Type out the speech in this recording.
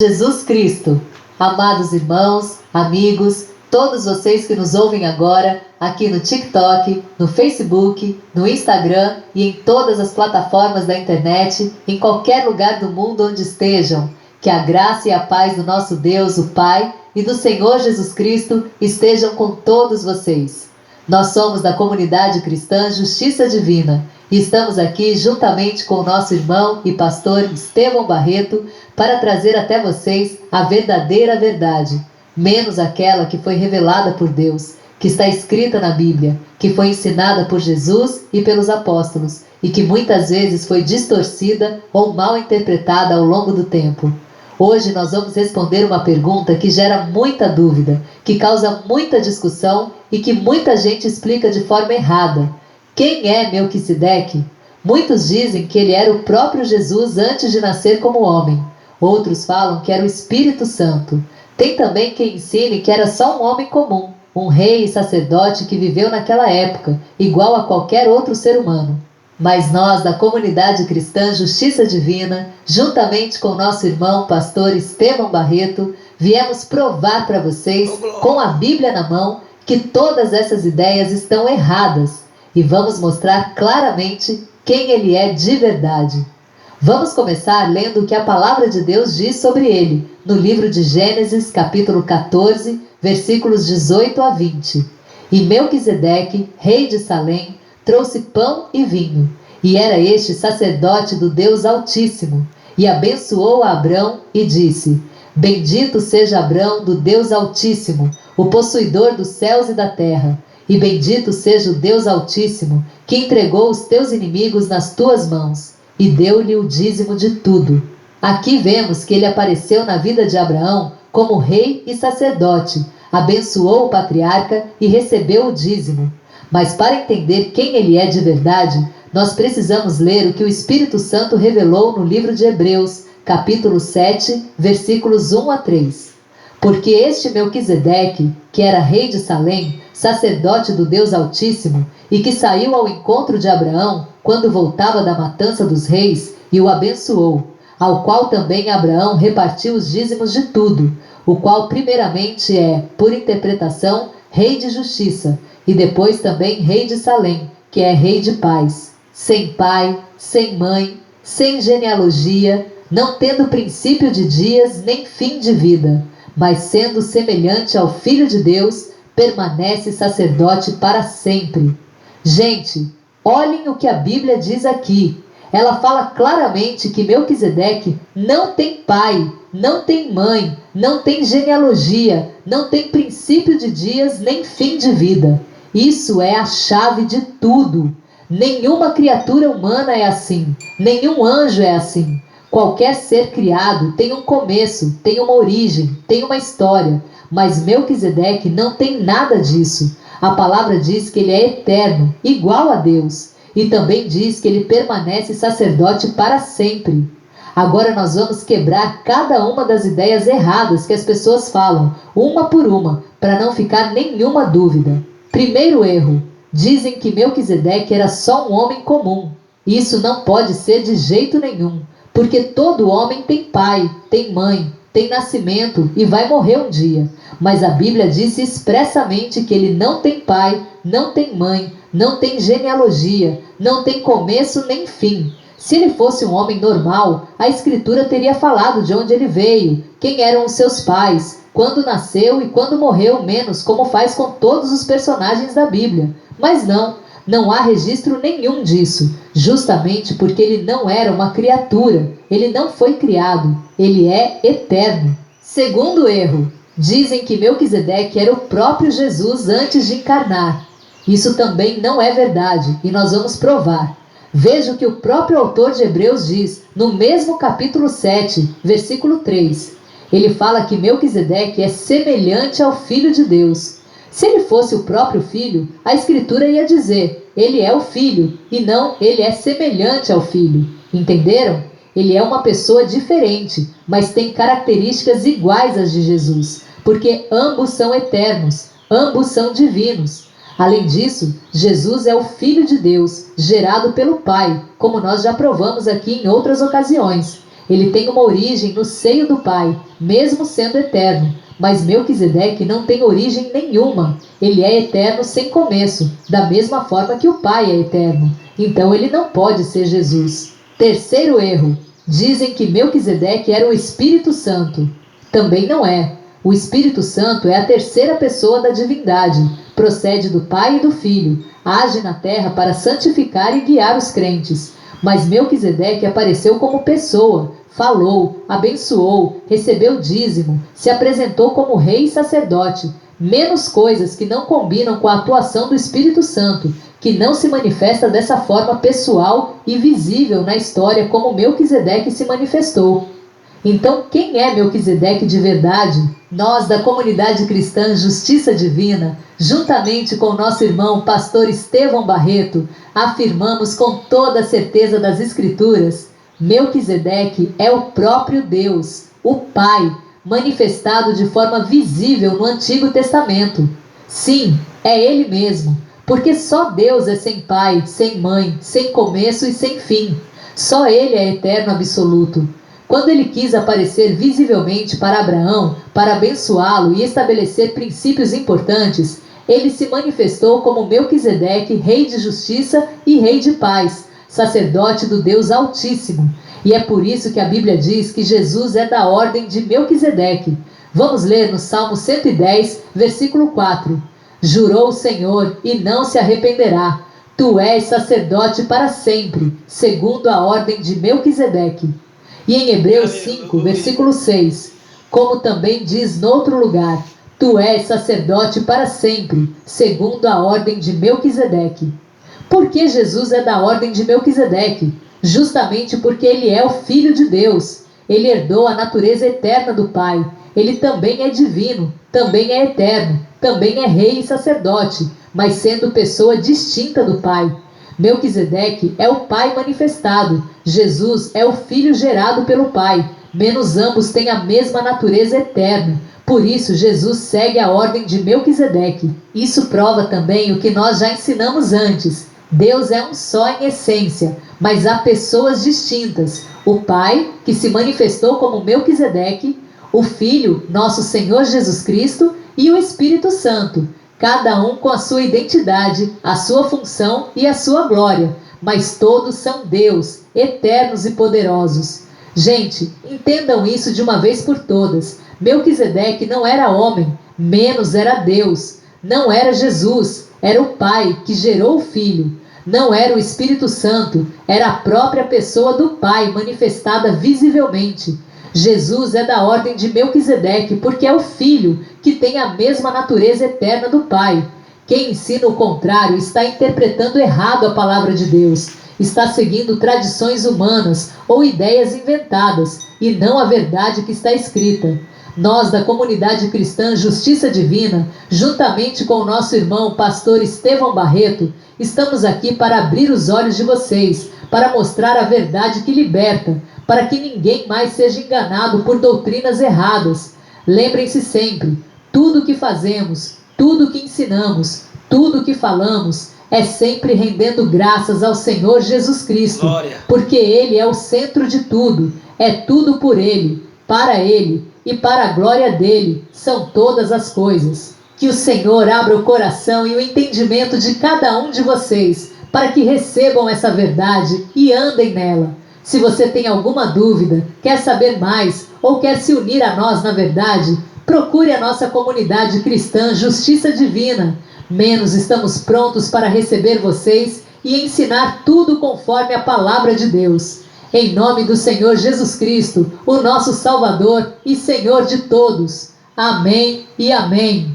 Jesus Cristo, amados irmãos, amigos, todos vocês que nos ouvem agora, aqui no TikTok, no Facebook, no Instagram e em todas as plataformas da internet, em qualquer lugar do mundo onde estejam, que a graça e a paz do nosso Deus, o Pai, e do Senhor Jesus Cristo estejam com todos vocês. Nós somos da comunidade cristã Justiça Divina e estamos aqui juntamente com o nosso irmão e pastor Estevão Barreto para trazer até vocês a verdadeira verdade, menos aquela que foi revelada por Deus, que está escrita na Bíblia, que foi ensinada por Jesus e pelos apóstolos e que muitas vezes foi distorcida ou mal interpretada ao longo do tempo. Hoje nós vamos responder uma pergunta que gera muita dúvida, que causa muita discussão e que muita gente explica de forma errada. Quem é Melquisedeque? Muitos dizem que ele era o próprio Jesus antes de nascer como homem. Outros falam que era o Espírito Santo. Tem também quem ensine que era só um homem comum, um rei e sacerdote que viveu naquela época, igual a qualquer outro ser humano. Mas nós, da comunidade cristã Justiça Divina, juntamente com nosso irmão pastor Estevão Barreto, viemos provar para vocês, com a Bíblia na mão, que todas essas ideias estão erradas e vamos mostrar claramente quem ele é de verdade. Vamos começar lendo o que a palavra de Deus diz sobre ele, no livro de Gênesis, capítulo 14, versículos 18 a 20. E Melquisedeque, rei de Salém, trouxe pão e vinho, e era este sacerdote do Deus Altíssimo, e abençoou a Abrão e disse: Bendito seja Abrão do Deus Altíssimo, o possuidor dos céus e da terra, e bendito seja o Deus Altíssimo, que entregou os teus inimigos nas tuas mãos, e deu-lhe o dízimo de tudo. Aqui vemos que ele apareceu na vida de Abraão como rei e sacerdote, abençoou o patriarca e recebeu o dízimo. Mas para entender quem ele é de verdade, nós precisamos ler o que o Espírito Santo revelou no livro de Hebreus, capítulo 7, versículos 1 a 3. Porque este Melquisedeque, que era rei de Salém, sacerdote do Deus Altíssimo, e que saiu ao encontro de Abraão quando voltava da matança dos reis, e o abençoou, ao qual também Abraão repartiu os dízimos de tudo, o qual primeiramente é, por interpretação, rei de justiça, e depois também rei de Salém, que é rei de paz, sem pai, sem mãe, sem genealogia, não tendo princípio de dias nem fim de vida, mas sendo semelhante ao Filho de Deus, permanece sacerdote para sempre. Gente, olhem o que a Bíblia diz aqui. Ela fala claramente que Melquisedeque não tem pai, não tem mãe, não tem genealogia, não tem princípio de dias nem fim de vida. Isso é a chave de tudo. Nenhuma criatura humana é assim, nenhum anjo é assim. Qualquer ser criado tem um começo, tem uma origem, tem uma história, mas Melquisedeque não tem nada disso. A palavra diz que ele é eterno, igual a Deus, e também diz que ele permanece sacerdote para sempre. Agora nós vamos quebrar cada uma das ideias erradas que as pessoas falam, uma por uma, para não ficar nenhuma dúvida. Primeiro erro: dizem que Melquisedeque era só um homem comum. Isso não pode ser de jeito nenhum, porque todo homem tem pai, tem mãe, tem nascimento e vai morrer um dia. Mas a Bíblia disse expressamente que ele não tem pai, não tem mãe, não tem genealogia, não tem começo nem fim. Se ele fosse um homem normal, a Escritura teria falado de onde ele veio, quem eram os seus pais, quando nasceu e quando morreu, menos como faz com todos os personagens da Bíblia. Mas não há registro nenhum disso, justamente porque ele não era uma criatura, ele não foi criado, ele é eterno. Segundo erro: dizem que Melquisedeque era o próprio Jesus antes de encarnar. Isso também não é verdade e nós vamos provar. Veja o que o próprio autor de Hebreus diz, no mesmo capítulo 7, versículo 3. Ele fala que Melquisedeque é semelhante ao Filho de Deus. Se ele fosse o próprio Filho, a Escritura ia dizer: ele é o Filho, e não ele é semelhante ao Filho. Entenderam? Ele é uma pessoa diferente, mas tem características iguais às de Jesus, porque ambos são eternos, ambos são divinos. Além disso, Jesus é o Filho de Deus, gerado pelo Pai, como nós já provamos aqui em outras ocasiões. Ele tem uma origem no seio do Pai, mesmo sendo eterno. Mas Melquisedeque não tem origem nenhuma. Ele é eterno sem começo, da mesma forma que o Pai é eterno. Então ele não pode ser Jesus. Terceiro erro. Dizem que Melquisedeque era o Espírito Santo. Também não é. O Espírito Santo é a terceira pessoa da divindade. Procede do Pai e do Filho. Age na terra para santificar e guiar os crentes. Mas Melquisedeque apareceu como pessoa, falou, abençoou, recebeu dízimo, se apresentou como rei e sacerdote. Menos coisas que não combinam com a atuação do Espírito Santo, que não se manifesta dessa forma pessoal e visível na história como Melquisedeque se manifestou. Então, quem é Melquisedeque de verdade? Nós, da comunidade cristã Justiça Divina, juntamente com nosso irmão pastor Estevão Barreto, afirmamos com toda a certeza das Escrituras: Melquisedeque é o próprio Deus, o Pai, manifestado de forma visível no Antigo Testamento. Sim, é Ele mesmo, porque só Deus é sem pai, sem mãe, sem começo e sem fim. Só Ele é eterno absoluto. Quando ele quis aparecer visivelmente para Abraão, para abençoá-lo e estabelecer princípios importantes, ele se manifestou como Melquisedeque, rei de justiça e rei de paz, sacerdote do Deus Altíssimo. E é por isso que a Bíblia diz que Jesus é da ordem de Melquisedeque. Vamos ler no Salmo 110, versículo 4. Jurou o Senhor e não se arrependerá. Tu és sacerdote para sempre, segundo a ordem de Melquisedeque. E em Hebreus 5, versículo 6, como também diz noutro lugar, tu és sacerdote para sempre, segundo a ordem de Melquisedeque. Por que Jesus é da ordem de Melquisedeque? Justamente porque ele é o Filho de Deus. Ele herdou a natureza eterna do Pai. Ele também é divino, também é eterno, também é rei e sacerdote, mas sendo pessoa distinta do Pai. Melquisedeque é o Pai manifestado, Jesus é o Filho gerado pelo Pai, menos ambos têm a mesma natureza eterna. Por isso, Jesus segue a ordem de Melquisedeque. Isso prova também o que nós já ensinamos antes. Deus é um só em essência, mas há pessoas distintas. O Pai, que se manifestou como Melquisedeque, o Filho, nosso Senhor Jesus Cristo, e o Espírito Santo, cada um com a sua identidade, a sua função e a sua glória, mas todos são Deus, eternos e poderosos. Gente, entendam isso de uma vez por todas. Melquisedeque não era homem, menos era Deus. Não era Jesus, era o Pai que gerou o Filho. Não era o Espírito Santo, era a própria pessoa do Pai manifestada visivelmente. Jesus é da ordem de Melquisedeque porque é o Filho que tem a mesma natureza eterna do Pai. Quem ensina o contrário está interpretando errado a palavra de Deus, está seguindo tradições humanas ou ideias inventadas e não a verdade que está escrita. Nós, da comunidade cristã Justiça Divina, juntamente com o nosso irmão pastor Estevão Barreto, estamos aqui para abrir os olhos de vocês, para mostrar a verdade que liberta, para que ninguém mais seja enganado por doutrinas erradas. Lembrem-se sempre, tudo o que fazemos, tudo o que ensinamos, tudo o que falamos, é sempre rendendo graças ao Senhor Jesus Cristo, Glória. Porque Ele é o centro de tudo, é tudo por Ele, para Ele e para a glória dEle, são todas as coisas. Que o Senhor abra o coração e o entendimento de cada um de vocês, para que recebam essa verdade e andem nela. Se você tem alguma dúvida, quer saber mais ou quer se unir a nós na verdade, procure a nossa comunidade cristã Justiça Divina. Menos estamos prontos para receber vocês e ensinar tudo conforme a palavra de Deus. Em nome do Senhor Jesus Cristo, o nosso Salvador e Senhor de todos. Amém e amém.